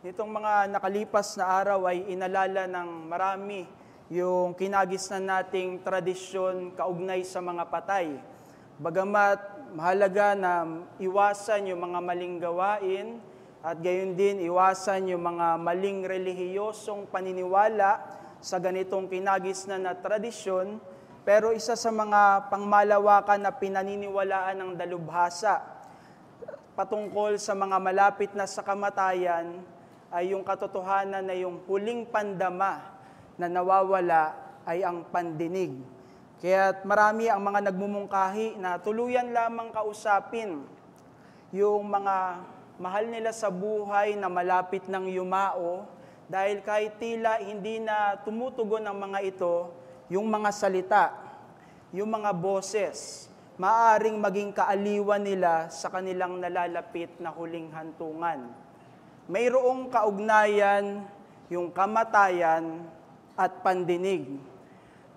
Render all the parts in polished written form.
Nitong mga nakalipas na araw ay inalala ng marami yung kinagisnan nating tradisyon kaugnay sa mga patay. Bagamat mahalaga na iwasan yung mga maling gawain at gayon din iwasan yung mga maling relihiyosong paniniwala sa ganitong kinagisnan na tradisyon, pero isa sa mga pangmalawakan na pinaniniwalaan ng dalubhasa patungkol sa mga malapit na sa kamatayan ay yung katotohanan na yung huling pandama na nawawala ay ang pandinig. Kaya't marami ang mga nagmumungkahi na tuluyan lamang kausapin yung mga mahal nila sa buhay na malapit ng yumao dahil kahit tila hindi na tumutugon ang mga ito, yung mga salita, yung mga boses, maaring maging kaaliwan nila sa kanilang nalalapit na huling hantungan. Mayroong kaugnayan yung kamatayan at pandinig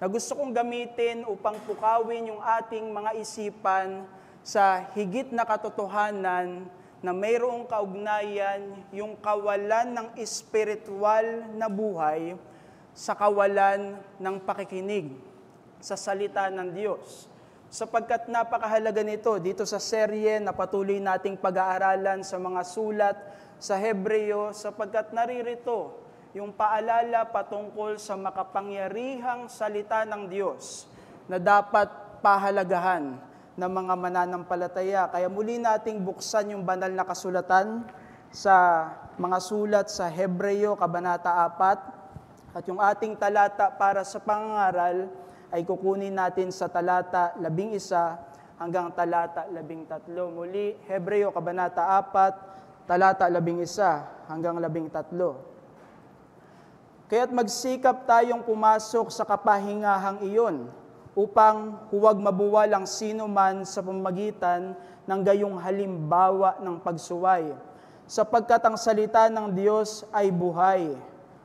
na gusto kong gamitin upang pukawin yung ating mga isipan sa higit na katotohanan na mayroong kaugnayan yung kawalan ng espiritual na buhay sa kawalan ng pakikinig sa salita ng Diyos. Sapagkat napakahalaga nito dito sa serye na patuloy nating pag-aaralan sa mga sulat sa Hebreo, sapagkat naririto yung paalala patungkol sa makapangyarihang salita ng Diyos na dapat pahalagahan ng mga mananampalataya. Kaya muli nating buksan yung banal na kasulatan sa mga sulat sa Hebreo, Kabanata 4, at yung ating talata para sa pangangaral ay kukunin natin sa talata 11 hanggang talata 13. Muli, Hebreo, Kabanata 4, talata 11 hanggang 13. Kaya't magsikap tayong pumasok sa kapahingahang iyon upang huwag mabuwal ang sino man sa pamamagitan ng gayong halimbawa ng pagsuway. Sapagkat ang salita ng Diyos ay buhay,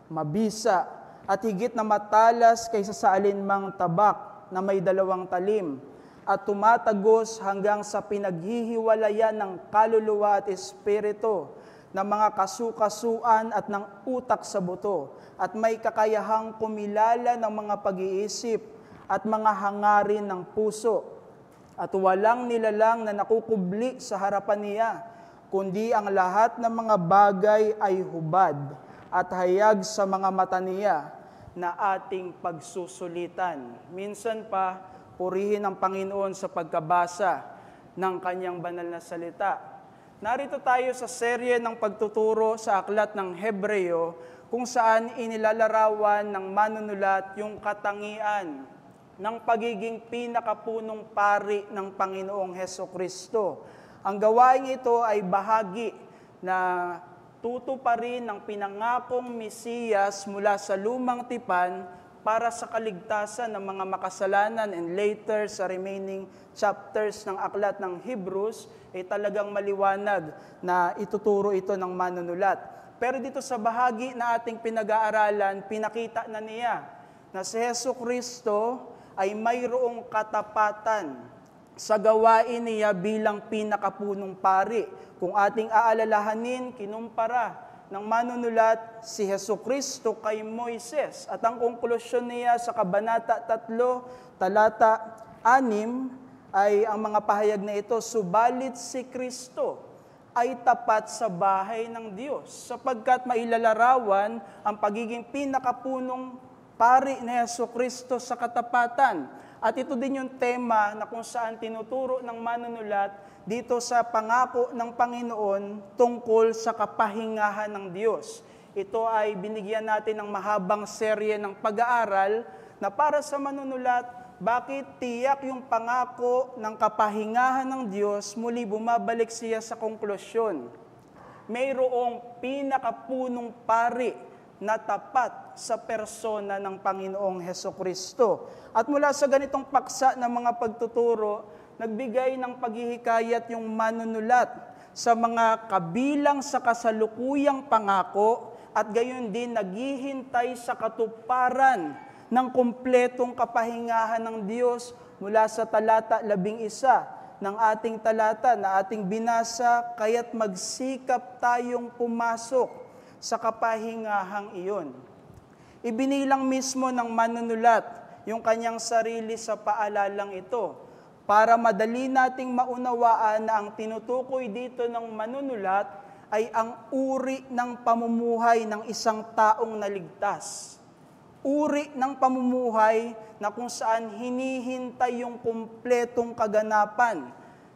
mabisa, at higit na matalas kaysa sa alinmang tabak na may 2 talim, at tumatagos hanggang sa pinaghihiwalayan ng kaluluwa at espiritu, ng mga kasukasuan at ng utak sa buto, at may kakayahang kumilala ng mga pag-iisip at mga hangarin ng puso, at walang nilalang na nakukubli sa harapan niya, kundi ang lahat ng mga bagay ay hubad at hayag sa mga mata niya na ating pagsusulitan. Minsan pa, purihin ang Panginoon sa pagkabasa ng kanyang banal na salita. Narito tayo sa serye ng pagtuturo sa aklat ng Hebreo kung saan inilalarawan ng manunulat yung katangian ng pagiging pinakapunong pari ng Panginoong Hesukristo. Ang gawaing ito ay bahagi na tutuparin ng pinangakong Mesiyas mula sa lumang tipan para sa kaligtasan ng mga makasalanan, and later sa remaining chapters ng aklat ng Hebrews ay talagang maliwanag na ituturo ito ng manunulat. Pero dito sa bahagi na ating pinag-aaralan, pinakita na niya na si Hesukristo ay mayroong katapatan sa gawain niya bilang pinakapunong pari. Kung ating aalalahanin, kinumpara ng manunulat si Hesukristo kay Moises. At ang konklusyon niya sa Kabanata 3, talata 6, ay ang mga pahayag na ito, subalit si Kristo ay tapat sa bahay ng Diyos, sapagkat mailalarawan ang pagiging pinakapunong pari ni Hesukristo sa katapatan. At ito din yung tema na kung saan tinuturo ng manunulat dito sa pangako ng Panginoon tungkol sa kapahingahan ng Diyos. Ito ay binigyan natin ng mahabang serye ng pag-aaral na para sa manunulat, bakit tiyak yung pangako ng kapahingahan ng Diyos, muli bumabalik siya sa konklusyon. Mayroong pinakapunong pari na tapat sa persona ng Panginoong Hesukristo. At mula sa ganitong paksa ng mga pagtuturo, nagbigay ng paghihikayat yung manunulat sa mga kabilang sa kasalukuyang pangako at gayon din naghihintay sa katuparan ng kumpletong kapahingahan ng Diyos mula sa talata 11 ng ating talata na ating binasa, kaya't magsikap tayong pumasok sa kapahingahang iyon. Ibinilang mismo ng manunulat yung kanyang sarili sa paalalang ito para madali nating maunawaan na ang tinutukoy dito ng manunulat ay ang uri ng pamumuhay ng isang taong naligtas. Uri ng pamumuhay na kung saan hinihintay yung kumpletong kaganapan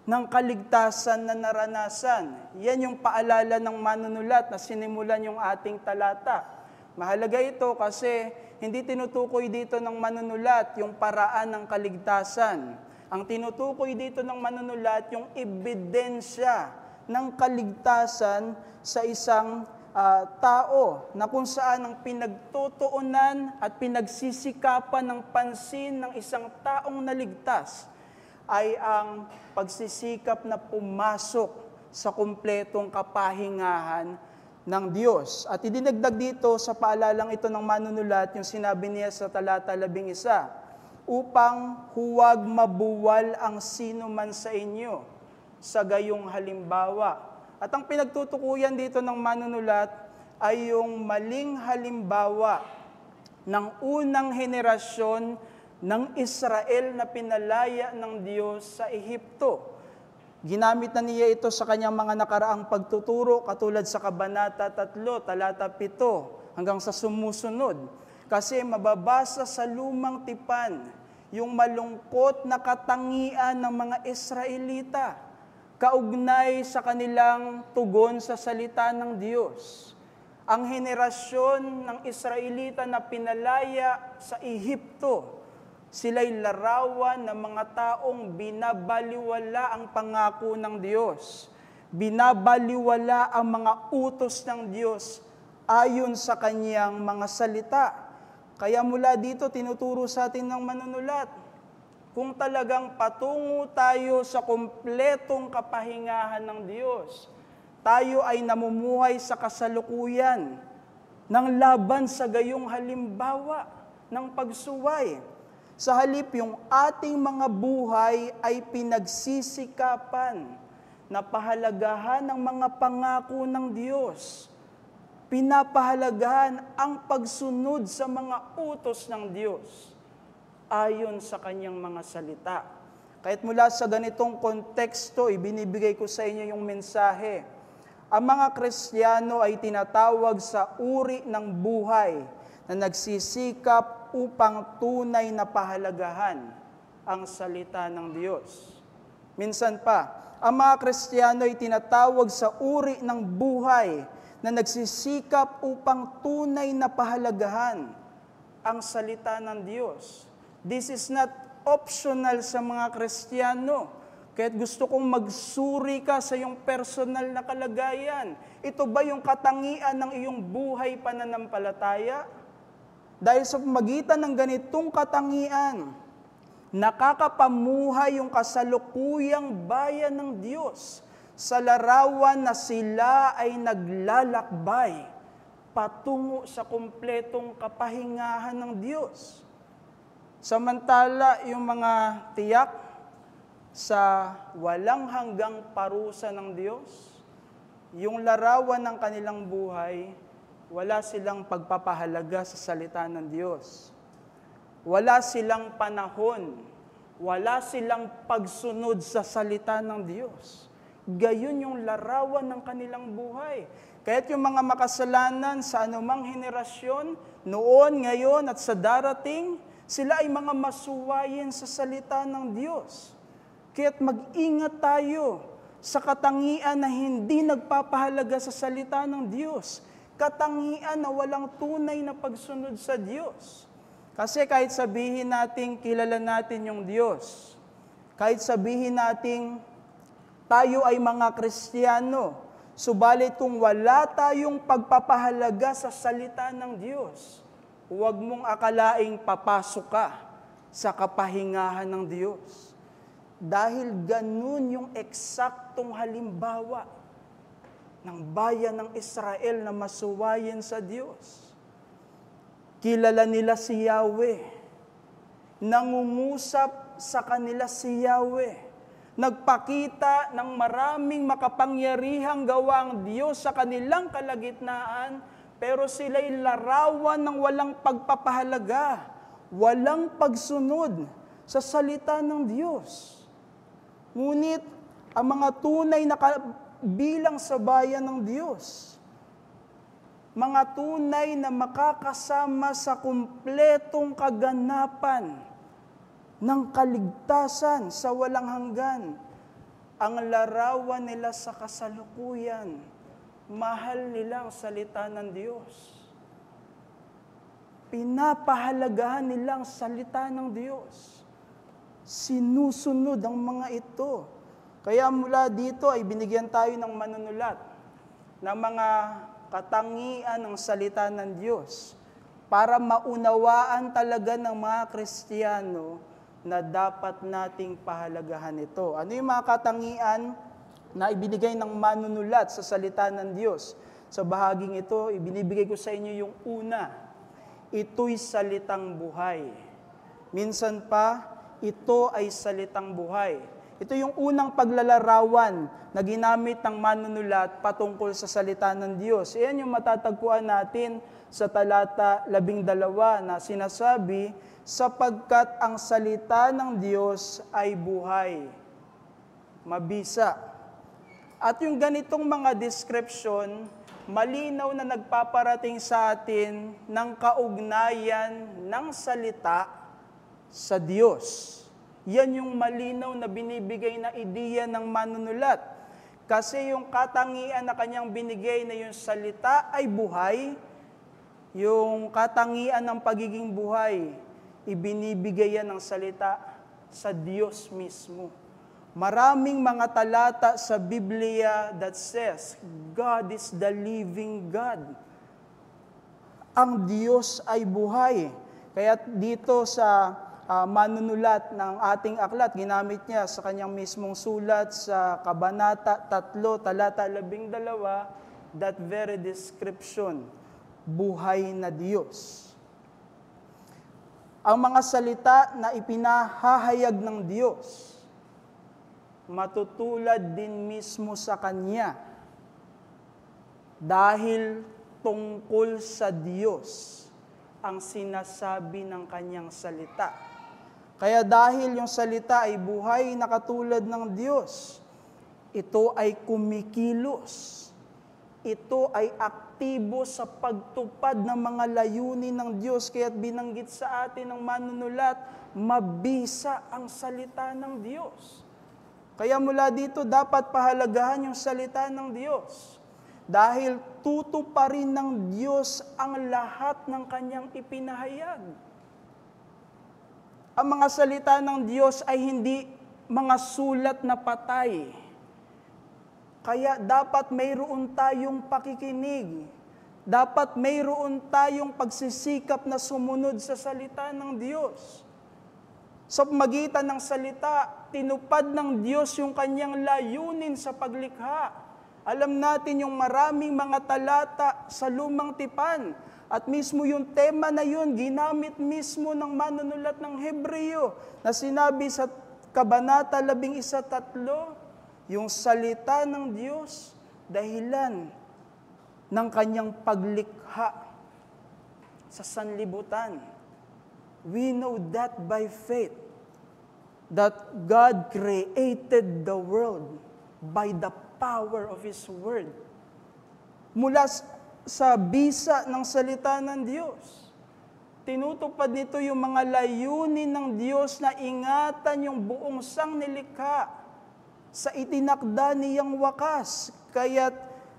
ng kaligtasan na naranasan. Yan yung paalala ng manunulat na sinimulan yung ating talata. Mahalaga ito kasi hindi tinutukoy dito ng manunulat yung paraan ng kaligtasan. Ang tinutukoy dito ng manunulat yung ebidensya ng kaligtasan sa isang tao na kung saan ang pinagtutuunan at pinagsisikapan ng pansin ng isang taong naligtas ay ang pagsisikap na pumasok sa kumpletong kapahingahan ng Diyos. At idinagdag dito sa paalalang ito ng manunulat yung sinabi niya sa talata 11, upang huwag mabuwal ang sino man sa inyo sa gayong halimbawa. At ang pinagtutukuyan dito ng manunulat ay yung maling halimbawa ng unang henerasyon ng Israel na pinalaya ng Diyos sa Ehipto. Ginamit na niya ito sa kanyang mga nakaraang pagtuturo katulad sa Kabanata 3, talata 7 hanggang sa sumusunod. Kasi mababasa sa lumang tipan yung malungkot na katangian ng mga Israelita kaugnay sa kanilang tugon sa salita ng Diyos. Ang henerasyon ng Israelita na pinalaya sa Ehipto, sila'y larawan ng mga taong binabaliwala ang pangako ng Diyos. Binabaliwala ang mga utos ng Diyos ayon sa kanyang mga salita. Kaya mula dito, tinuturo sa atin ng manunulat, kung talagang patungo tayo sa kumpletong kapahingahan ng Diyos, tayo ay namumuhay sa kasalukuyan ng laban sa gayong halimbawa ng pagsuway. Sa halip, yung ating mga buhay ay pinagsisikapan na pahalagahan ng mga pangako ng Diyos. Pinapahalagahan ang pagsunod sa mga utos ng Diyos ayon sa kanyang mga salita. Kahit mula sa ganitong konteksto, ibinibigay ko sa inyo yung mensahe. Ang mga Kristiyano ay tinatawag sa uri ng buhay na nagsisikap upang tunay na pahalagahan ang salita ng Diyos. Minsan pa, ang mga Kristiyano ay tinatawag sa uri ng buhay na nagsisikap upang tunay na pahalagahan ang salita ng Diyos. This is not optional sa mga Kristiyano. Kahit gusto kong magsuri ka sa iyong personal na kalagayan, ito ba yung katangian ng iyong buhay pananampalataya? Dahil sa pamagitan ng ganitong katangian, nakakapamuhay yung kasalukuyang bayan ng Diyos sa larawan na sila ay naglalakbay patungo sa kumpletong kapahingahan ng Diyos. Samantala, yung mga tiyak sa walang hanggang parusa ng Diyos, yung larawan ng kanilang buhay, wala silang pagpapahalaga sa salita ng Diyos. Wala silang panahon, wala silang pagsunod sa salita ng Diyos. Gayon yung larawan ng kanilang buhay. Kaya't yung mga makasalanan sa anumang henerasyon, noon, ngayon at sa darating, sila ay mga masuwayin sa salita ng Diyos. Kaya't mag-ingat tayo sa katangian na hindi nagpapahalaga sa salita ng Diyos. Katangian na walang tunay na pagsunod sa Diyos. Kasi kahit sabihin natin kilala natin yung Diyos, kahit sabihin natin tayo ay mga Kristiyano, subalit kung wala tayong pagpapahalaga sa salita ng Diyos, huwag mong akalaing papasok ka sa kapahingahan ng Diyos. Dahil ganun yung eksaktong halimbawa ng bayan ng Israel na masuwayin sa Diyos. Kilala nila si Yahweh. Nangungusap sa kanila si Yahweh. Nagpakita ng maraming makapangyarihang gawa ang Diyos sa kanilang kalagitnaan pero sila'y larawan ng walang pagpapahalaga, walang pagsunod sa salita ng Diyos. Ngunit, ang mga tunay na bilang sa bayan ng Diyos, mga tunay na makakasama sa kumpletong kaganapan ng kaligtasan sa walang hanggan, ang larawan nila sa kasalukuyan, mahal nilang salita ng Diyos. Pinapahalagahan nilang salita ng Diyos. Sinusunod ang mga ito. Kaya mula dito ay binigyan tayo ng manunulat ng mga katangian ng salita ng Diyos para maunawaan talaga ng mga Kristiyano na dapat nating pahalagahan ito. Ano yung mga katangian na ibinigay ng manunulat sa salita ng Diyos? Sa bahaging ito, ibinibigay ko sa inyo yung una. Ito'y salitang buhay. Minsan pa, ito ay salitang buhay. Ito yung unang paglalarawan na ginamit ng manunulat patungkol sa salita ng Diyos. Iyan yung matatagpuan natin sa talata 12 na sinasabi, sapagkat ang salita ng Diyos ay buhay, mabisa. At yung ganitong mga description, malinaw na nagpaparating sa atin ng kaugnayan ng salita sa Diyos. Yan yung malinaw na binibigay na ideya ng manunulat. Kasi yung katangian na kanyang binigay na yung salita ay buhay, yung katangian ng pagiging buhay, ibinibigay yan ng salita sa Diyos mismo. Maraming mga talata sa Biblia that says, God is the living God. Ang Diyos ay buhay. Kaya dito sa manunulat ng ating aklat, ginamit niya sa kanyang mismong sulat sa Kabanata 3, talata 12, that very description, buhay na Diyos. Ang mga salita na ipinahahayag ng Diyos, matutulad din mismo sa Kanya dahil tungkol sa Diyos ang sinasabi ng Kanyang salita. Kaya dahil yung salita ay buhay na katulad ng Diyos, ito ay kumikilos. Ito ay aktibo sa pagtupad ng mga layunin ng Diyos. Kaya't binanggit sa atin ng manunulat, mabisa ang salita ng Diyos. Kaya mula dito, dapat pahalagahan yung salita ng Diyos. Dahil tutuparin ng Diyos ang lahat ng Kanyang ipinahayag. Ang mga salita ng Diyos ay hindi mga sulat na patay. Kaya dapat mayroon tayong pakikinig. Dapat mayroon tayong pagsisikap na sumunod sa salita ng Diyos. Sa pamagitan ng salita, tinupad ng Diyos yung Kanyang layunin sa paglikha. Alam natin yung maraming mga talata sa Lumang Tipan. At mismo yung tema na yun, ginamit mismo ng manunulat ng Hebreo na sinabi sa Kabanata 11:3, yung salita ng Diyos, dahilan ng Kanyang paglikha sa sanlibutan. We know that by faith, that God created the world by the power of His Word. Mula sa bisa ng salita ng Diyos, tinutupad nito yung mga layunin ng Diyos na ingatan yung buong sangnilikha sa itinakda niyang wakas. Kaya't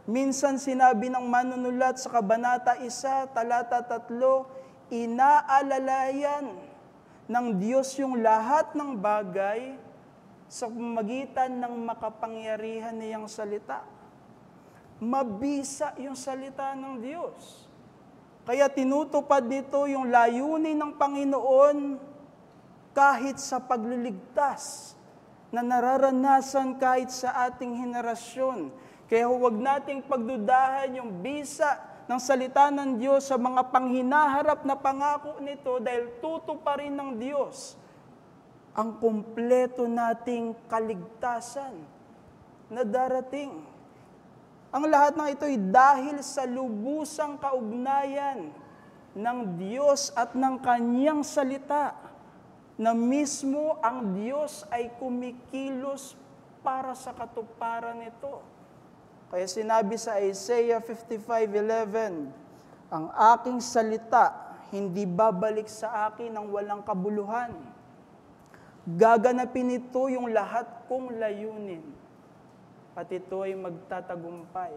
minsan sinabi ng manunulat sa Kabanata 1, talata 3, inaalalayan ng Diyos yung lahat ng bagay sa pamamagitan ng makapangyarihan niyang salita. Mabisa yung salita ng Diyos. Kaya tinutupad nito yung layunin ng Panginoon kahit sa pagliligtas na nararanasan kahit sa ating henerasyon. Kaya huwag nating pagdudahan yung bisa ng salita ng Diyos sa mga panghinaharap na pangako nito dahil tutuparin ng Diyos ang kumpleto nating kaligtasan na darating. Ang lahat ng ito ay dahil sa lubusang kaugnayan ng Diyos at ng Kanyang salita na mismo ang Diyos ay kumikilos para sa katuparan nito. Kaya sinabi sa Isaiah 55:11, ang aking salita hindi babalik sa akin ng walang kabuluhan. Gaganapin ito yung lahat kong layunin. At ito ay magtatagumpay.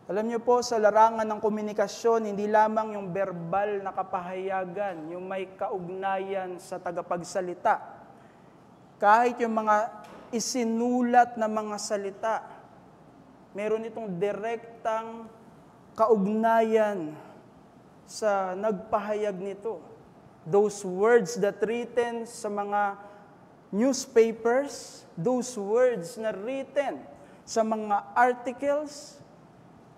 Alam niyo po, sa larangan ng komunikasyon, hindi lamang yung verbal na kapahayagan, yung may kaugnayan sa tagapagsalita. Kahit yung mga isinulat na mga salita, meron itong direktang kaugnayan sa nagpahayag nito. Those words that written sa mga newspapers, those words na written sa mga articles,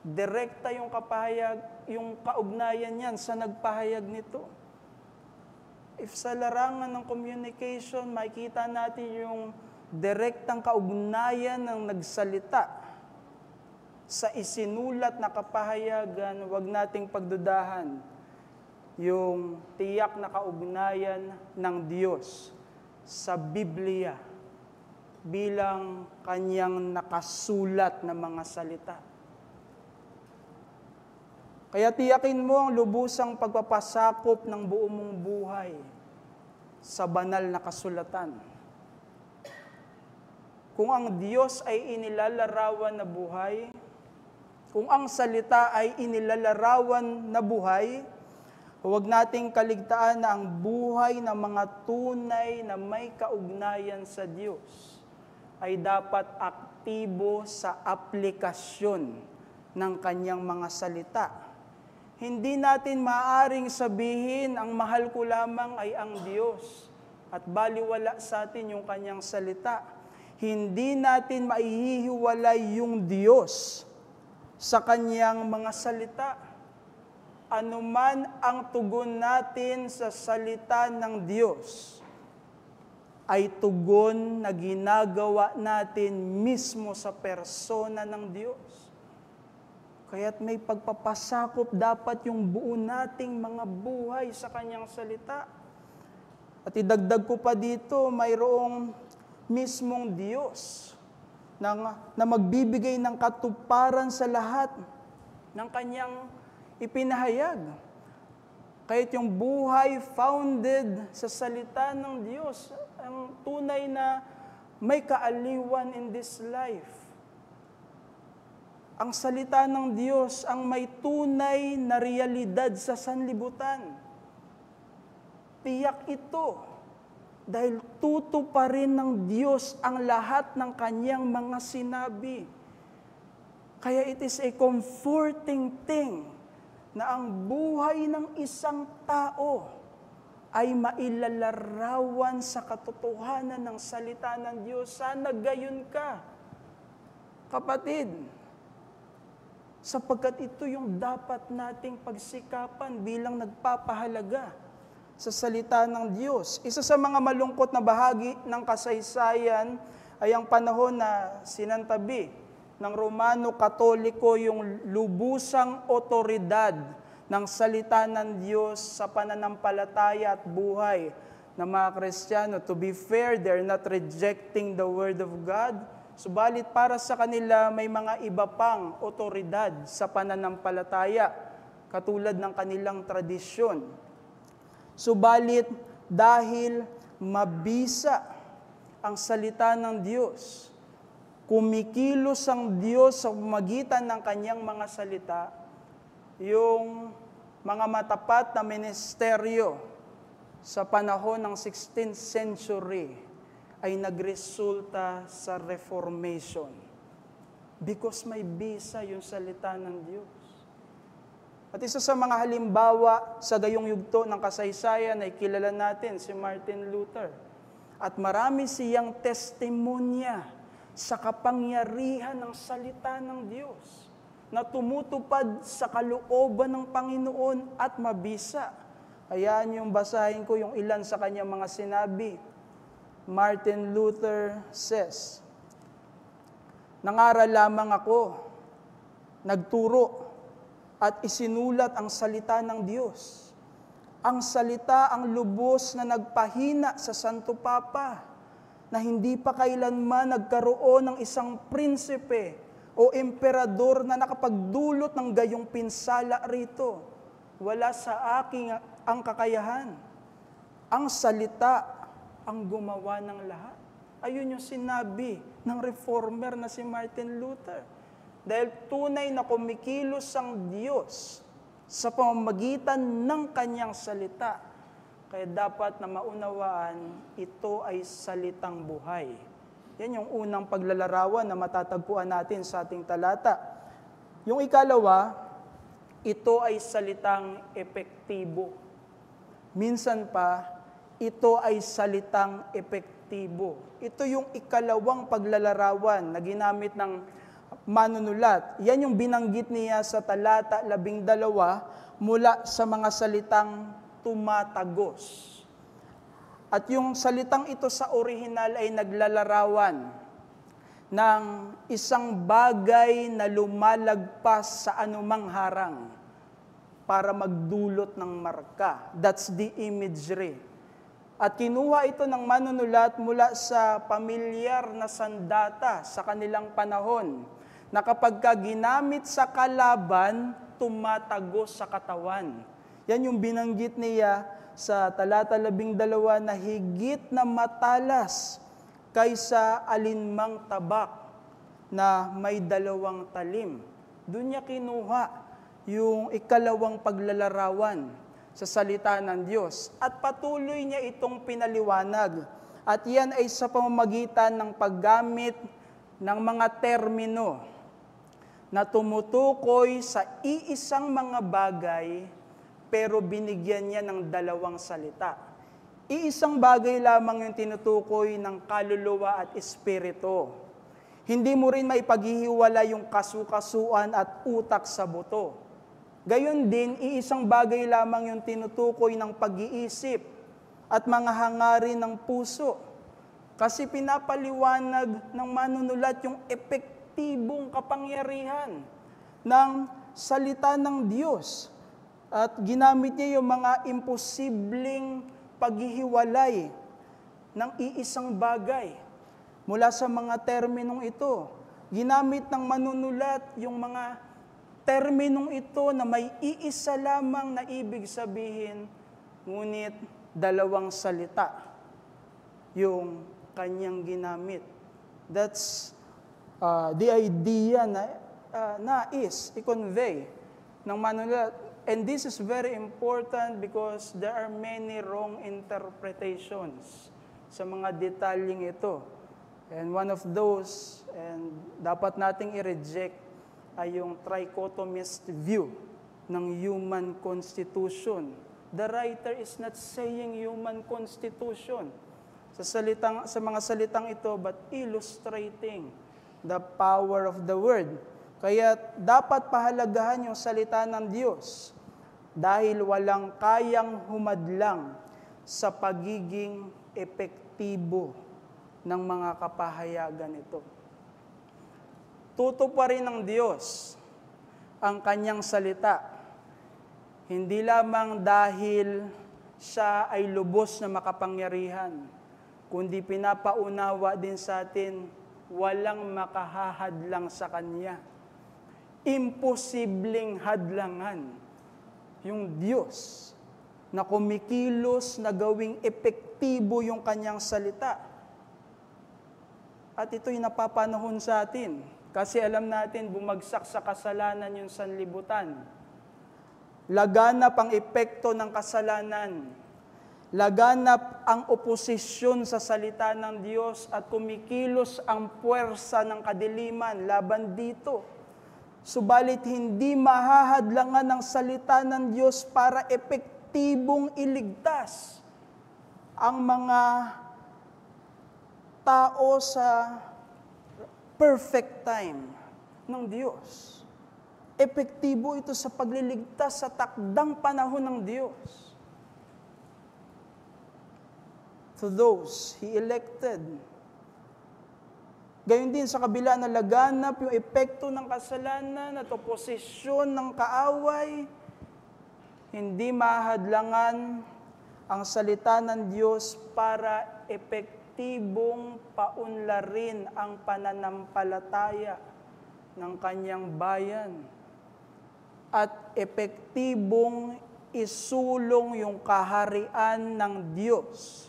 direkta yung kapahayag, yung kaugnayan yan sa nagpahayag nito. If sa larangan ng communication, makikita natin yung direktang kaugnayan ng nagsalita sa isinulat na kapahayagan, huwag nating pagdudahan yung tiyak na kaugnayan ng Diyos sa Biblia bilang Kanyang nakasulat na mga salita. Kaya tiyakin mo ang lubusang pagpapasakop ng buo mong buhay sa banal na kasulatan. Kung ang Diyos ay inilalarawan na buhay, kung ang salita ay inilalarawan na buhay, huwag nating kaligtaan na ang buhay ng mga tunay na may kaugnayan sa Diyos ay dapat aktibo sa aplikasyon ng Kanyang mga salita. Hindi natin maaaring sabihin, ang mahal ko lamang ay ang Diyos at baliwala sa atin yung Kanyang salita. Hindi natin maihihiwalay yung Diyos sa Kanyang mga salita. Anuman ang tugon natin sa salita ng Diyos, ay tugon na ginagawa natin mismo sa persona ng Diyos. Kaya't may pagpapasakop dapat yung buo nating mga buhay sa Kanyang salita. At idagdag ko pa dito, mayroong mismong Diyos na magbibigay ng katuparan sa lahat ng Kanyang ipinahayag. Kahit yung buhay founded sa salita ng Diyos, ang tunay na may kaaliwan in this life. Ang salita ng Diyos ang may tunay na realidad sa sanlibutan. Tiyak ito dahil tutuparin ng Diyos ang lahat ng Kanyang mga sinabi. Kaya it is a comforting thing na ang buhay ng isang tao ay mailalarawan sa katotohanan ng salita ng Diyos. Sana gayon ka, kapatid. Sapagkat ito yung dapat nating pagsikapan bilang nagpapahalaga sa salita ng Diyos. Isa sa mga malungkot na bahagi ng kasaysayan ay ang panahon na sinantabi ng Romano Katoliko yung lubusang otoridad ng salita ng Diyos sa pananampalataya at buhay ng mga Kristiyano. To be fair, they're not rejecting the Word of God. Subalit para sa kanila, may mga iba pang otoridad sa pananampalataya, katulad ng kanilang tradisyon. Subalit, dahil mabisa ang salita ng Diyos, kumikilos ang Diyos sa pamamagitan ng Kanyang mga salita, yung mga matapat na ministeryo sa panahon ng 16th century ay nagresulta sa Reformation. Because may bisa yung salita ng Diyos. At isa sa mga halimbawa sa gayong yugto ng kasaysayan ay kilala natin si Martin Luther. At marami siyang testimonya sa kapangyarihan ng salita ng Diyos na tumutupad sa kalooban ng Panginoon at mabisa. Hayaan yung basahin ko yung ilan sa kanyang mga sinabi. Martin Luther says, Nangaral lamang ako, nagturo, at isinulat ang salita ng Diyos. Ang salita ang lubos na nagpahina sa Santo Papa, na hindi pa kailanman nagkaroon ng isang prinsipe o emperador na nakapagdulot ng gayong pinsala rito. Wala sa aking ang kakayahan. Ang salita ang gumawa ng lahat. Ayun yung sinabi ng reformer na si Martin Luther. Dahil tunay na kumikilos ang Diyos sa pamamagitan ng kanyang salita. Kaya dapat na maunawaan, ito ay salitang buhay. Yan yung unang paglalarawan na matatagpuan natin sa ating talata. Yung ikalawa, ito ay salitang epektibo. Minsan pa, ito ay salitang epektibo. Ito yung ikalawang paglalarawan na ginamit ng manunulat. Yan yung binanggit niya sa talata 12 mula sa mga salitang tumatagos. At yung salitang ito sa orihinal ay naglalarawan ng isang bagay na lumalagpas sa anumang harang para magdulot ng marka. That's the imagery. At kinuha ito ng manunulat mula sa pamilyar na sandata sa kanilang panahon, na kapag ginamit sa kalaban, tumatagos sa katawan. Yan yung binanggit niya sa talata 12 na higit na matalas kaysa alinmang tabak na may 2 talim. Doon niya kinuha yung ikalawang paglalarawan sa salita ng Diyos. At patuloy niya itong pinaliwanag. At yan ay sa pamamagitan ng paggamit ng mga termino na tumutukoy sa iisang mga bagay, pero binigyan niya ng 2 salita. Iisang bagay lamang yung tinutukoy ng kaluluwa at espiritu. Hindi mo rin maipaghihiwala yung kasukasuan at utak sa buto. Gayon din, iisang bagay lamang yung tinutukoy ng pag-iisip at mga hangarin ng puso. Kasi pinapaliwanag ng manunulat yung epektibong kapangyarihan ng salita ng Diyos. At ginamit niya yung mga imposibleng paghihiwalay ng iisang bagay. Mula sa mga terminong ito, ginamit ng manunulat yung mga terminong ito na may iisa lamang na ibig sabihin, ngunit 2 salita yung kanyang ginamit. That's the idea na nais i-convey ng manunulat. And this is very important because there are many wrong interpretations sa mga detalyeng ito. And one of those, and dapat nating i-reject, ay yung trichotomist view ng human constitution. The writer is not saying human constitution sa mga salitang ito, but illustrating the power of the word. Kaya dapat pahalagahan yung salita ng Diyos dahil walang kayang humadlang sa pagiging epektibo ng mga kapahayagan ito. Tutuparin ng Diyos ang kanyang salita, hindi lamang dahil siya ay lubos na makapangyarihan, kundi pinapaunawa din sa atin, walang makahahadlang sa kanya. Imposibleng hadlangan yung Diyos na kumikilos na gawing epektibo yung kanyang salita. At ito'y napapanahon sa atin. Kasi alam natin, bumagsak sa kasalanan yung sanlibutan. Laganap ang epekto ng kasalanan. Laganap ang oposisyon sa salita ng Diyos at kumikilos ang puwersa ng kadiliman laban dito. Subalit hindi mahahadlangan ng salita ng Diyos para epektibong iligtas ang mga tao sa perfect time ng Diyos. Epektibo ito sa pagliligtas sa takdang panahon ng Diyos. To those He elected, Gayon din sa kabila na laganap yung epekto ng kasalanan at oposisyon ng kaaway, hindi mahadlangan ang salita ng Diyos para epektibong paunlarin ang pananampalataya ng kanyang bayan at epektibong isulong yung kaharian ng Diyos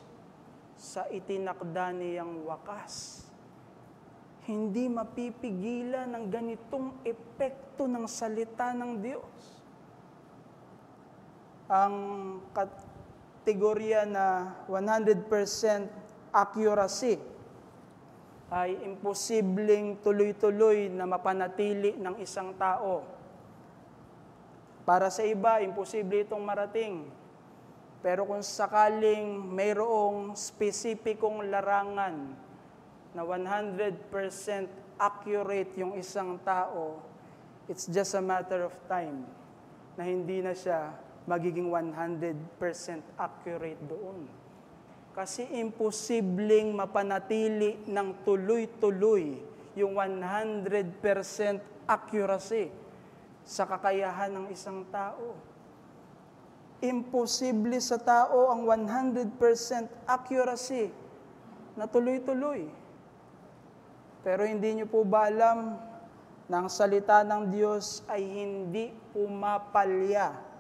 sa itinakda niyang wakas. Hindi mapipigilan ng ganitong epekto ng salita ng Diyos. Ang kategorya na 100% accuracy ay imposibleng tuloy-tuloy na mapanatili ng isang tao. Para sa iba, imposible itong marating. Pero kung sakaling mayroong spesipikong larangan na 100% accurate yung isang tao, it's just a matter of time na hindi na siya magiging 100% accurate doon. Kasi imposibleng mapanatili ng tuloy-tuloy yung 100% accuracy sa kakayahan ng isang tao. Imposible sa tao ang 100% accuracy na tuloy-tuloy. Pero hindi niyo po ba alam na ang salita ng Diyos ay hindi pumapalya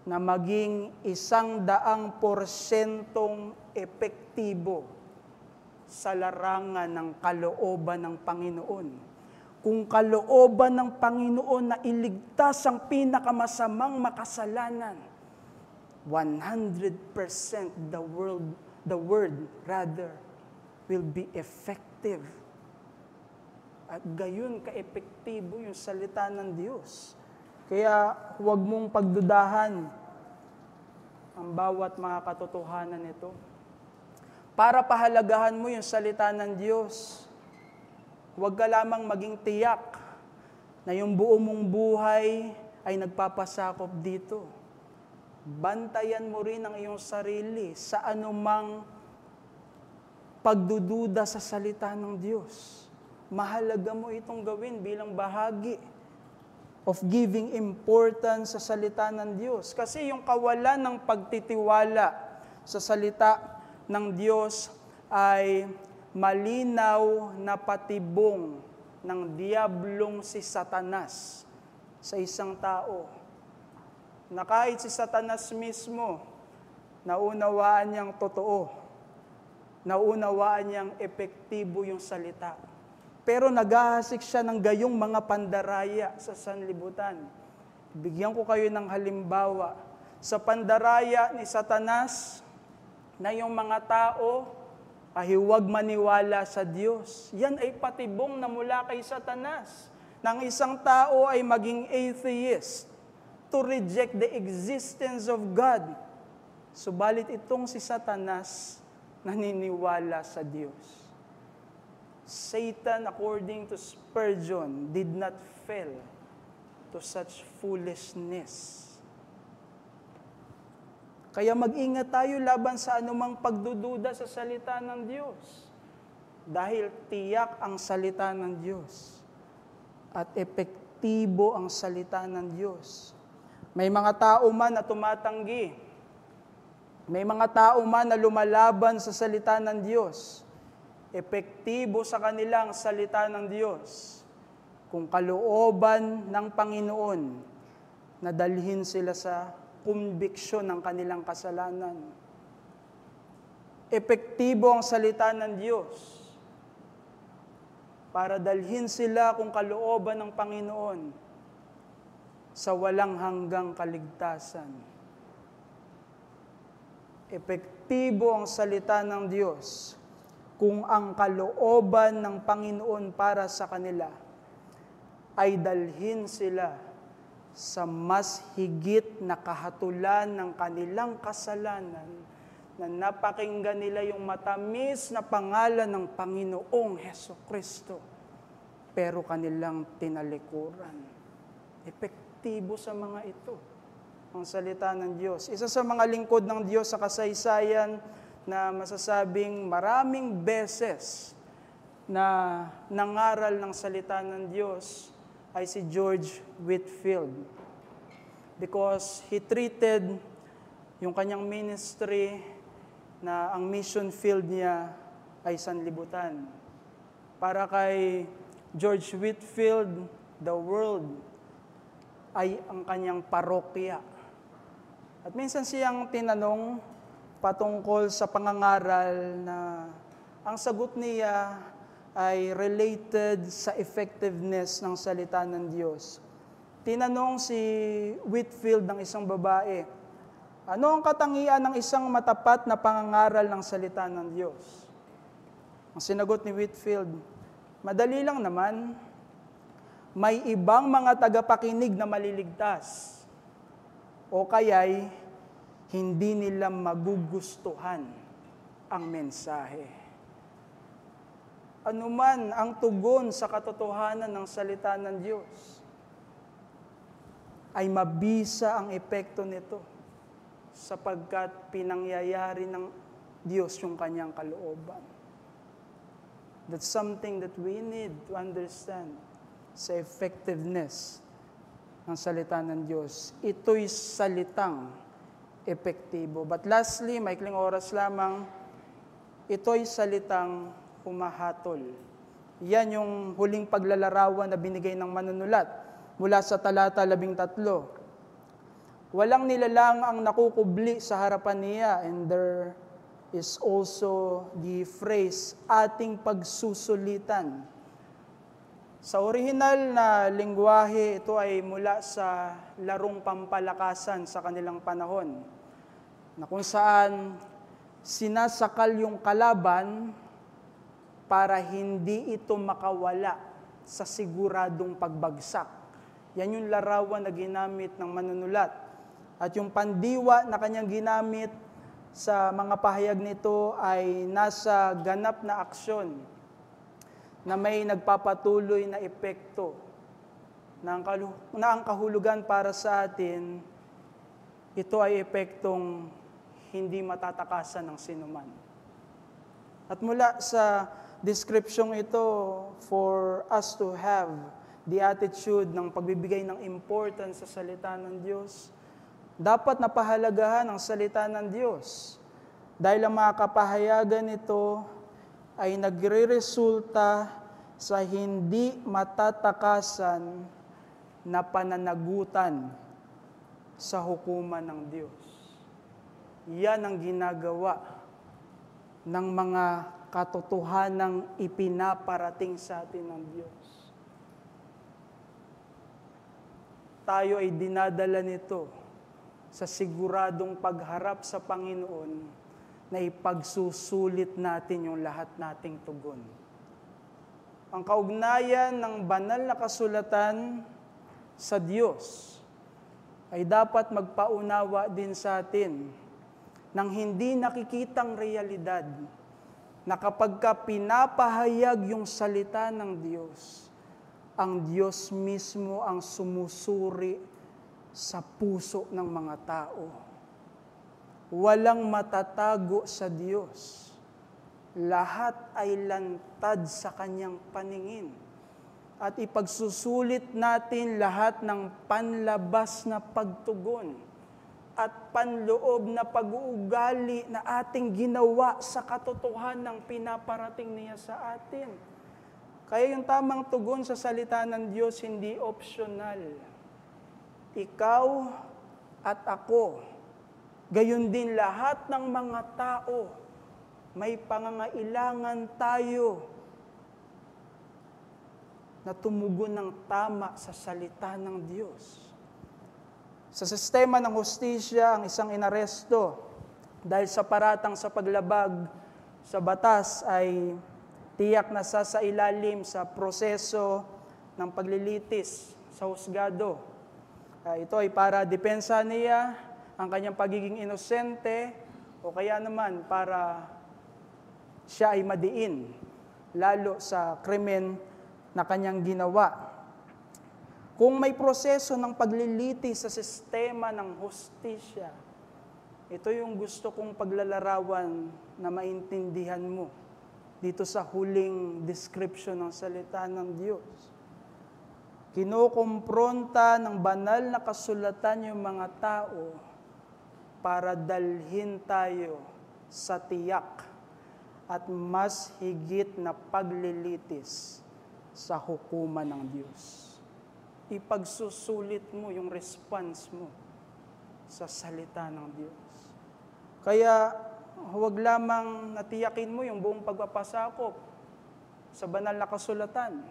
na maging 100% epektibo sa larangan ng kalooban ng Panginoon. Kung kalooban ng Panginoon na iligtas ang pinakamasamang makasalanan, 100% the word will be effective. At gayon ka-epektibo yung salita ng Diyos. Kaya huwag mong pagdudahan ang bawat mga katotohanan nito. Para pahalagahan mo yung salita ng Diyos, huwag ka lamang maging tiyak na yung buo mong buhay ay nagpapasakop dito. Bantayan mo rin ang iyong sarili sa anumang pagdududa sa salita ng Diyos. Mahalaga mo itong gawin bilang bahagi of giving importance sa salita ng Diyos. Kasi yung kawalan ng pagtitiwala sa salita ng Diyos ay malinaw na patibong ng diablong si Satanas sa isang tao. Na kahit si Satanas mismo, naunawaan niyang totoo, naunawaan niyang epektibo yung salita. Pero naghahasik siya ng gayong mga pandaraya sa sanlibutan. Bigyan ko kayo ng halimbawa. Sa pandaraya ni Satanas, na yung mga tao ay huwag maniwala sa Diyos. Yan ay patibong na mula kay Satanas. Nang isang tao ay maging atheist, to reject the existence of God. Subalit itong si Satanas, naniniwala sa Diyos. Satan, according to Spurgeon, did not fail to such foolishness. Kaya mag-ingat tayo laban sa anumang pagdududa sa salita ng Diyos. Dahil tiyak ang salita ng Diyos. At epektibo ang salita ng Diyos. May mga tao man na tumatanggi. May mga tao man na lumalaban sa salita ng Diyos. Epektibo sa kanilang salita ng Diyos kung kalooban ng Panginoon na dalhin sila sa kumbiksyon ng kanilang kasalanan. Epektibo ang salita ng Diyos para dalhin sila kung kalooban ng Panginoon sa walang hanggang kaligtasan. Epektibo ang salita ng Diyos kung ang kalooban ng Panginoon para sa kanila ay dalhin sila sa mas higit na kahatulan ng kanilang kasalanan na napakinggan nila yung matamis na pangalan ng Panginoong Hesukristo, pero kanilang tinalikuran. Epektibo sa mga ito ang salita ng Diyos. Isa sa mga lingkod ng Diyos sa kasaysayan na masasabing maraming beses na nangaral ng salita ng Diyos ay si George Whitefield. Because he treated yung kanyang ministry na ang mission field niya ay sanlibutan. Para kay George Whitefield, the world ay ang kanyang parokya. At minsan siyang tinanong patungkol sa pangangaral na ang sagot niya ay related sa effectiveness ng salita ng Diyos. Tinanong si Whitefield ng isang babae, ano ang katangian ng isang matapat na pangangaral ng salita ng Diyos? Ang sinagot ni Whitefield, madali lang naman, may ibang mga tagapakinig na maliligtas o kaya'y hindi nila magugustuhan ang mensahe. Anuman ang tugon sa katotohanan ng salita ng Diyos, ay mabisa ang epekto nito sapagkat pinangyayari ng Diyos yung kanyang kalooban. That's something that we need to understand sa effectiveness ng salita ng Diyos. Ito'y salitang epektibo. But lastly, maikling oras lamang, ito'y salitang humahatol. Yan yung huling paglalarawan na binigay ng manunulat mula sa talata 13. Walang nilalang ang nakukubli sa harapan niya, and there is also the phrase, ating pagsusulitan. Sa orihinal na lingwahe, ito ay mula sa larong pampalakasan sa kanilang panahon, na kung saan sinasakal yung kalaban para hindi ito makawala sa siguradong pagbagsak. Yan yung larawan na ginamit ng manunulat. At yung pandiwa na kanyang ginamit sa mga pahayag nito ay nasa ganap na aksyon na may nagpapatuloy na epekto na ang kahulugan para sa atin, ito ay epektong hindi matatakasan ng sinuman. At mula sa description ito, for us to have the attitude ng pagbibigay ng importance sa salita ng Diyos, dapat napahalagahan ang salita ng Diyos. Dahil ang mga kapahayagan nito ay nagre-resulta sa hindi matatakasan na pananagutan sa hukuman ng Diyos. Yan ang ginagawa ng mga katotohanang ipinaparating sa atin ng Diyos. Tayo ay dinadala nito sa siguradong pagharap sa Panginoon na ipagsusulit natin yung lahat nating tugon. Ang kaugnayan ng banal na kasulatan sa Diyos ay dapat magpaunawa din sa atin ng hindi nakikitang realidad na kapag ka pinapahayag yung salita ng Diyos, ang Diyos mismo ang sumusuri sa puso ng mga tao. Walang matatago sa Diyos. Lahat ay lantad sa Kanyang paningin. At ipagsusulit natin lahat ng panlabas na pagtugon at panloob na pag-uugali na ating ginawa sa katotohanan ng pinaparating niya sa atin. Kaya yung tamang tugon sa salita ng Diyos hindi optional. Ikaw at ako, gayon din lahat ng mga tao, may pangangailangan tayo na tumugon ng tama sa salita ng Diyos. Sa sistema ng hustisya, ang isang inaresto dahil sa paratang sa paglabag sa batas ay tiyak na sasailalim sa proseso ng paglilitis sa husgado. Ito ay para depensa niya ang kanyang pagiging inosente o kaya naman para siya ay madiin lalo sa krimen na kanyang ginawa. Kung may proseso ng paglilitis sa sistema ng hustisya, ito yung gusto kong paglalarawan na maintindihan mo. dito sa huling description ng salita ng Diyos. Kinukumpronta ng banal na kasulatan yung mga tao para dalhin tayo sa tiyak at mas higit na paglilitis sa hukuman ng Diyos. Ipagsusulit mo yung response mo sa salita ng Diyos. Kaya huwag lamang natiyakin mo yung buong pagpapasakop sa banal na kasulatan.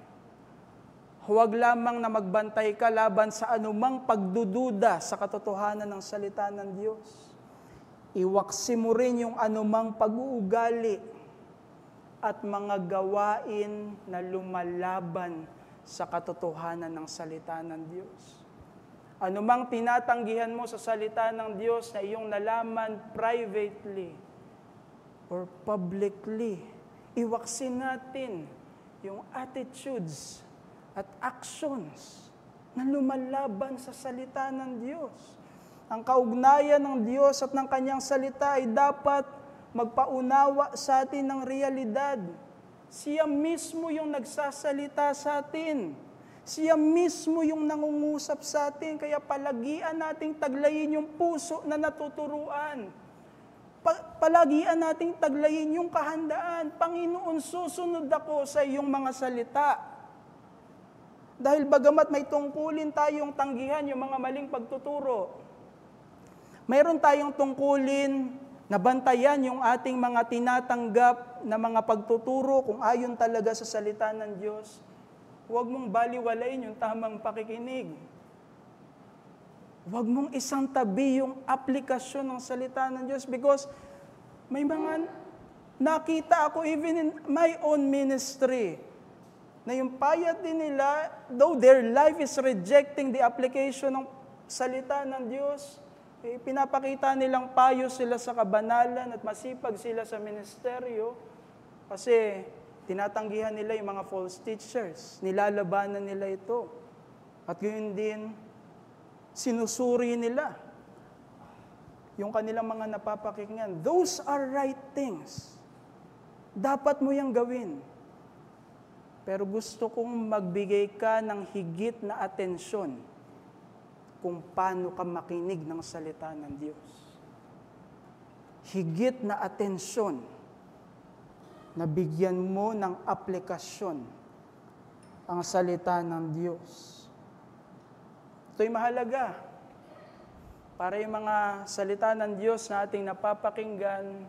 Huwag lamang na magbantay ka laban sa anumang pagdududa sa katotohanan ng salita ng Diyos. Iwaksi mo rin yung anumang pag-uugali at mga gawain na lumalaban sa katotohanan ng salita ng Diyos. Anumang tinatanggihan mo sa salita ng Diyos na iyong nalaman privately or publicly, iwaksin natin yung attitudes at actions na lumalaban sa salita ng Diyos. Ang kaugnayan ng Diyos at ng Kanyang salita ay dapat magpaunawa sa atin ng realidad. Siya mismo yung nagsasalita sa atin. Siya mismo yung nangungusap sa atin. Kaya palagian nating taglayin yung puso na natuturuan. Palagian nating taglayin yung kahandaan. Panginoon, susunod ako sa iyong mga salita. Dahil bagamat may tungkulin tayong tanggihan yung mga maling pagtuturo, mayroon tayong tungkulin na bantayan yung ating mga tinatanggap na mga pagtuturo kung ayon talaga sa salita ng Diyos. Huwag mong baliwalain yung tamang pakikinig. Huwag mong isang tabi yung aplikasyon ng salita ng Diyos because may mga nakita ako even in my own ministry na yung payat din nila, though their life is rejecting the application ng salita ng Diyos, pinapakita nilang payo sila sa kabanalan at masipag sila sa ministeryo kasi tinatanggihan nila yung mga false teachers. Nilalabanan nila ito. At gayon din, sinusuri nila yung kanilang mga napapakinggan. Those are right things. Dapat mo yang gawin. Pero gusto kong magbigay ka ng higit na atensyon kung paano ka makinig ng salita ng Diyos. Higit na atensyon na bigyan mo ng aplikasyon ang salita ng Diyos. Ito'y mahalaga para yung mga salita ng Diyos na ating napapakinggan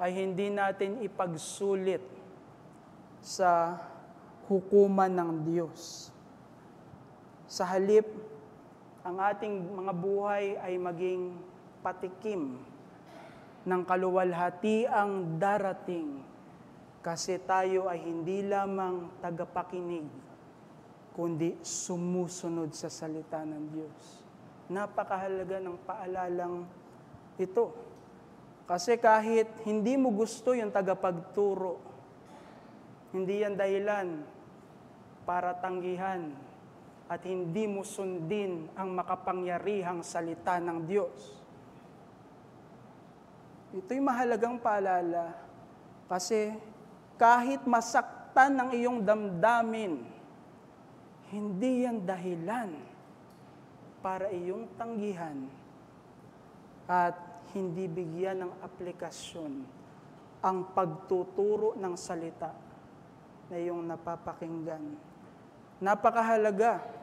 ay hindi natin ipagsulit sa hukuman ng Diyos. Sa halip, ang ating mga buhay ay maging patikim ng kaluwalhatiang darating kasi tayo ay hindi lamang tagapakinig, kundi sumusunod sa salita ng Diyos. Napakahalaga ng paalalang ito. Kasi kahit hindi mo gusto yung tagapagturo, hindi yan dahilan para tanggihan at hindi mo sundin ang makapangyarihang salita ng Diyos. Ito'y mahalagang paalala kasi kahit masaktan ang iyong damdamin, hindi yan dahilan para iyong tanggihan at hindi bigyan ng aplikasyon ang pagtuturo ng salita na iyong napapakinggan. Napakahalaga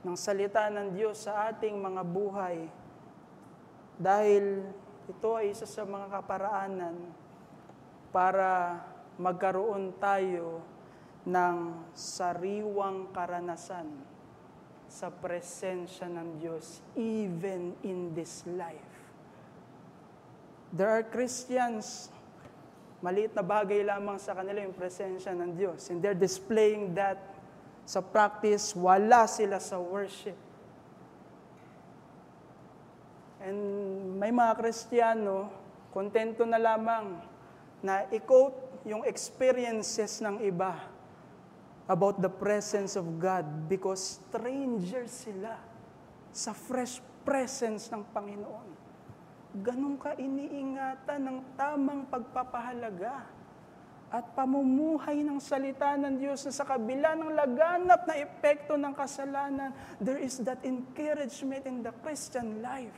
ng salita ng Diyos sa ating mga buhay dahil ito ay isa sa mga kaparaanan para magkaroon tayo ng sariwang karanasan sa presensya ng Diyos even in this life. There are Christians, maliit na bagay lamang sa kanila yung presensya ng Diyos. And they're displaying that sa practice, wala sila sa worship. And may mga Kristiyano, kontento na lamang na i-quote yung experiences ng iba about the presence of God because strangers sila sa fresh presence ng Panginoon. Ganun ka iniingatan ng tamang pagpapahalaga at pamumuhay ng salita ng Diyos na sa kabila ng laganap na epekto ng kasalanan, there is that encouragement in the Christian life.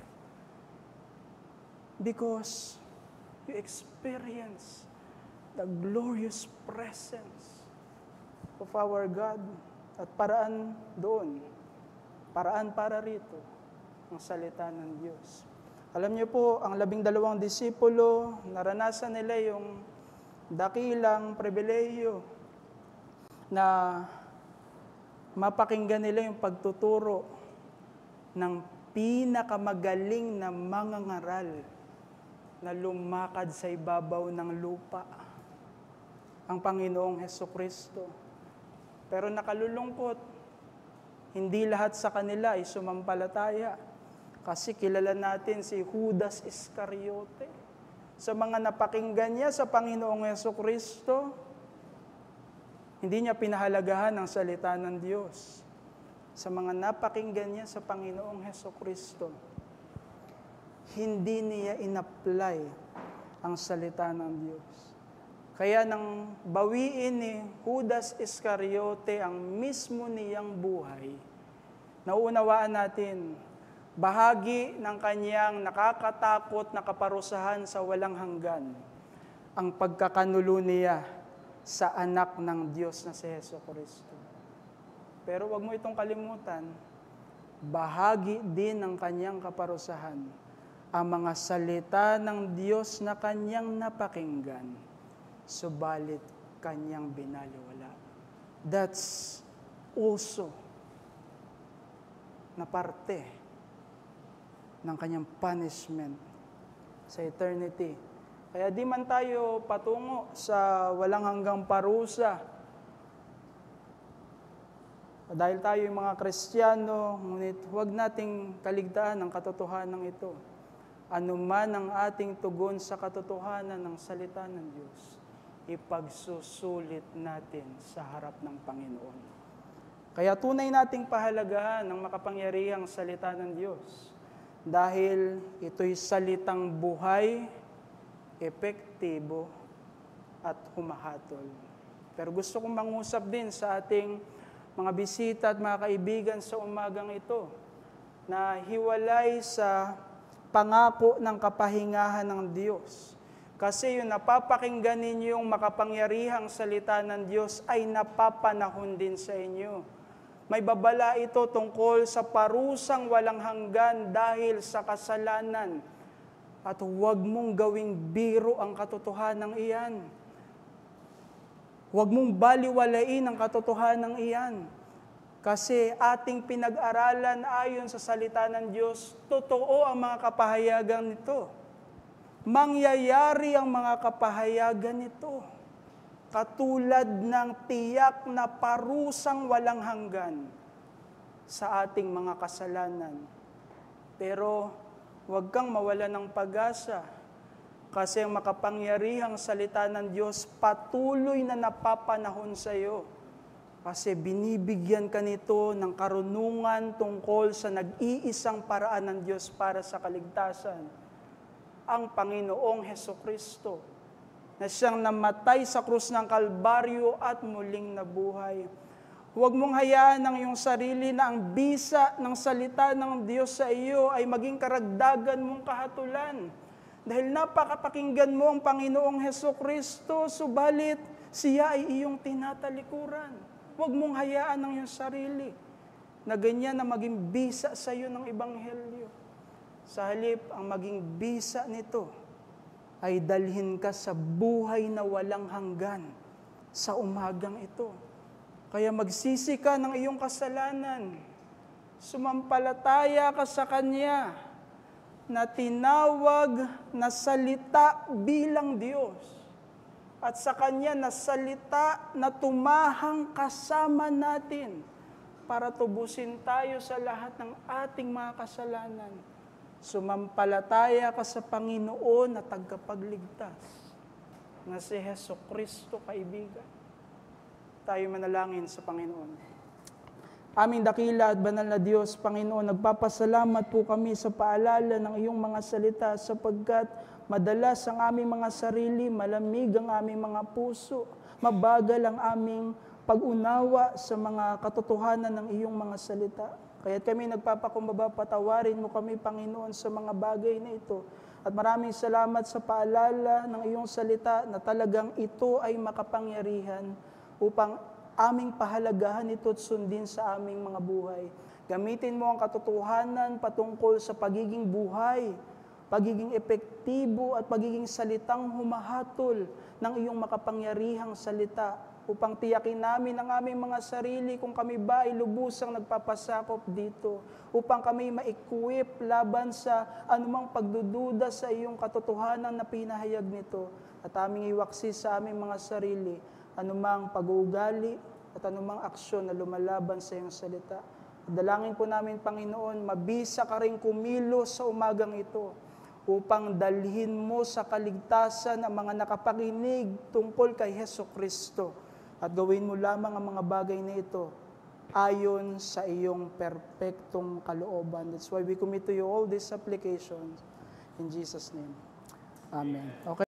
Because you experience the glorious presence of our God at paraan doon, paraan para rito, ang salita ng Diyos. Alam niyo po, ang 12 disipulo, naranasan nila yung dakilang pribilehiyo na mapakinggan nila yung pagtuturo ng pinakamagaling na mangangaral na lumakad sa ibabaw ng lupa, ang Panginoong Hesukristo. Pero nakalulungkot, hindi lahat sa kanila ay sumampalataya kasi kilala natin si Judas Iscariote. Sa mga napakinggan niya sa Panginoong Hesukristo, hindi niya pinahalagahan ang salita ng Diyos. Sa mga napakinggan niya sa Panginoong Hesukristo, hindi niya in-apply ang salita ng Diyos. Kaya nang bawiin ni Judas Iscariote ang mismo niyang buhay, nauunawaan natin, bahagi ng kanyang nakakatakot na kaparusahan sa walang hanggan, ang pagkakanulo niya sa anak ng Diyos na si Hesukristo. Pero wag mo itong kalimutan, bahagi din ng kanyang kaparusahan ang mga salita ng Diyos na kanyang napakinggan, subalit kanyang binaliwala. That's also na parte ng kanyang punishment sa eternity. Kaya di man tayo patungo sa walang hanggang parusa. Dahil tayo yung mga Kristiyano, ngunit huwag nating kaligtaan ang katotohanan ito. Ano man ang ating tugon sa katotohanan ng salita ng Diyos, ipagsusulit natin sa harap ng Panginoon. Kaya tunay nating pahalagahan ang makapangyarihang salita ng Diyos. Dahil ito'y salitang buhay, epektibo, at humahatol. Pero gusto kong mangusap din sa ating mga bisita at mga kaibigan sa umagang ito na hiwalay sa pangako ng kapahingahan ng Diyos. Kasi yung napapakinggan ninyong makapangyarihang salita ng Diyos ay napapanahon din sa inyo. May babala ito tungkol sa parusang walang hanggan dahil sa kasalanan. At huwag mong gawing biro ang katotohanan iyan. Huwag mong baliwalain ang katotohanan iyan. Kasi ating pinag-aralan ayon sa salita ng Diyos, totoo ang mga kapahayagan nito. Mangyayari ang mga kapahayagan nito. Katulad ng tiyak na parusang walang hanggan sa ating mga kasalanan. Pero huwag kang mawala ng pag-asa kasi ang makapangyarihang salita ng Diyos patuloy na napapanahon sa iyo. Kasi binibigyan ka nito ng karunungan tungkol sa nag-iisang paraan ng Diyos para sa kaligtasan, ang Panginoong Hesukristo, na siyang namatay sa krus ng Kalbaryo at muling nabuhay. Huwag mong hayaan ang iyong sarili na ang bisa ng salita ng Diyos sa iyo ay maging karagdagan mong kahatulan. Dahil napakapakinggan mo ang Panginoong Hesukristo, subalit siya ay iyong tinatalikuran. Huwag mong hayaan ang iyong sarili na ganyan na maging bisa sa iyo ng Ebanghelyo. Sa halip, ang maging bisa nito ay dalhin ka sa buhay na walang hanggan sa umagang ito. Kaya magsisi ka ng iyong kasalanan. Sumampalataya ka sa Kanya na tinawag na salita bilang Diyos. At sa Kanya na salita na tumahang kasama natin para tubusin tayo sa lahat ng ating mga kasalanan. Sumampalataya ka sa Panginoon na tagapagligtas na si Hesukristo, kaibigan. Tayo manalangin sa Panginoon. Aming dakila at banal na Diyos, Panginoon, nagpapasalamat po kami sa paalala ng iyong mga salita sapagkat Madalas ang aming mga sarili, malamig ang aming mga puso, mabagal ang aming pag-unawa sa mga katotohanan ng iyong mga salita. Kaya't kami nagpapakumbaba, patawarin mo kami, Panginoon, sa mga bagay na ito. At maraming salamat sa paalala ng iyong salita na talagang ito ay makapangyarihan upang aming pahalagahan ito at sundin sa aming mga buhay. Gamitin mo ang katotohanan patungkol sa pagiging buhay, pagiging epektibo at pagiging salitang humahatol ng iyong makapangyarihang salita upang tiyakin namin ang aming mga sarili kung kami ba ay lubusang nagpapasakop dito, upang kami ma-equip laban sa anumang pagdududa sa iyong katotohanan na pinahayag nito, at aming iwaksi sa aming mga sarili anumang pag-uugali at anumang aksyon na lumalaban sa iyong salita. Dalangin po namin, Panginoon, mabisa ka rin kumilos sa umagang ito upang dalhin mo sa kaligtasan ang mga nakapakinig tungkol kay Hesukristo at gawin mo lamang ang mga bagay na ito ayon sa iyong perpektong kalooban. That's why we commit to you all these applications. In Jesus' name. Amen. Okay.